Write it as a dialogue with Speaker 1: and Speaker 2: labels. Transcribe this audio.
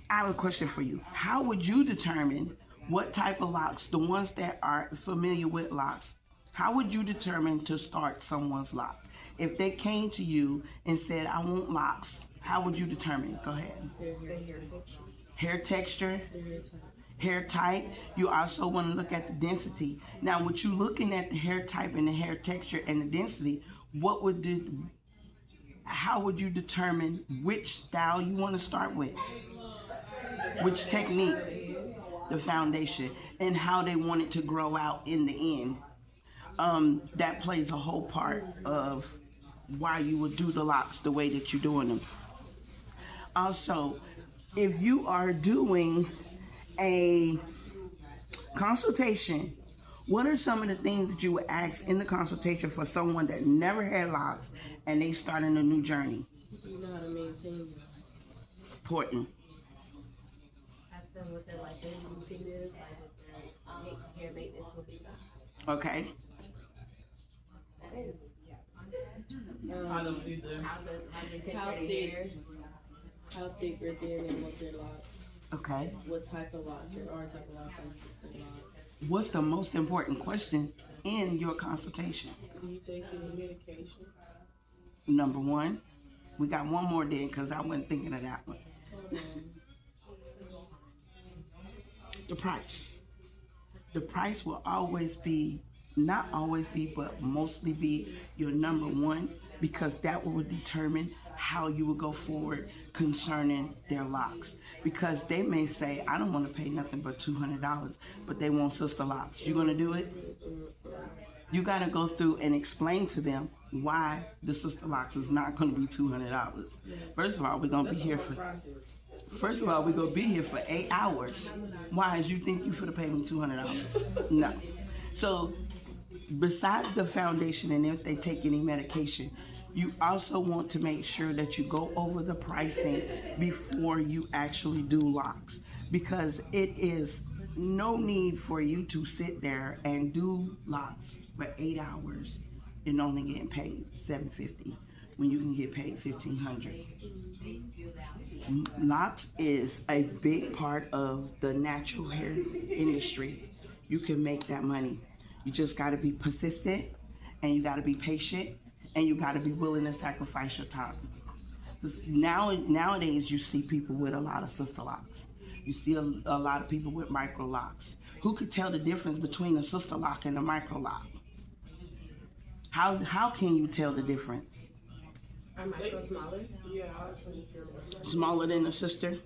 Speaker 1: I have a question for you. How would you determine what type of locks, the ones that are familiar with locks, how would you determine to start someone's lock? If they came to you and said, I want locks, how would you determine? Go ahead. Hair texture, hair type. You also want to look at the density. Now, with you looking at the hair type and the hair texture and the density, how would you determine which style you want to start with? Which technique, the foundation, and how they want it to grow out in the end. That plays a whole part of why you would do the locks the way that you're doing them. Also, if you are doing a consultation, what are some of the things that you would ask in the consultation for someone that never had locks and they starting a new journey?
Speaker 2: You know how to maintain them.
Speaker 1: Important.
Speaker 2: Ask them what their like daily routine is, like what their hair maintenance will be.
Speaker 1: Okay.
Speaker 2: That is.
Speaker 3: I don't either.
Speaker 2: How they take care of their hair. How thick or thin and what their locks.
Speaker 1: Okay.
Speaker 2: What type of locks there are type of locks like system locks.
Speaker 1: What's the most important question in your consultation?
Speaker 2: Do you take any medication?
Speaker 1: Number one. We got one more then because I wasn't thinking of that one. The price. The price will always be, not always be, but mostly be your number one, because that will determine how you will go forward concerning their locks. Because they may say, I don't want to pay nothing but $200, but they want sister locks. You gonna do it? You gotta go through and explain to them why the sister locks is not gonna be $200. First of all, we're gonna be here for 8 hours. Why? Is you think you finna pay me $200? No. So besides the foundation and if they take any medication, you also want to make sure that you go over the pricing before you actually do locks, because it is no need for you to sit there and do locks for 8 hours and only getting paid $750 when you can get paid $1,500. Locks is a big part of the natural hair industry. You can make that money. You just got to be persistent, and you got to be patient, and you got to be willing to sacrifice your time. Nowadays, you see people with a lot of sister locks. You see a lot of people with micro locks. Who could tell the difference between a sister lock and a micro lock? How can you tell the difference?
Speaker 2: Are micro smaller?
Speaker 3: Yeah, I was trying to say that.
Speaker 1: Smaller than a sister?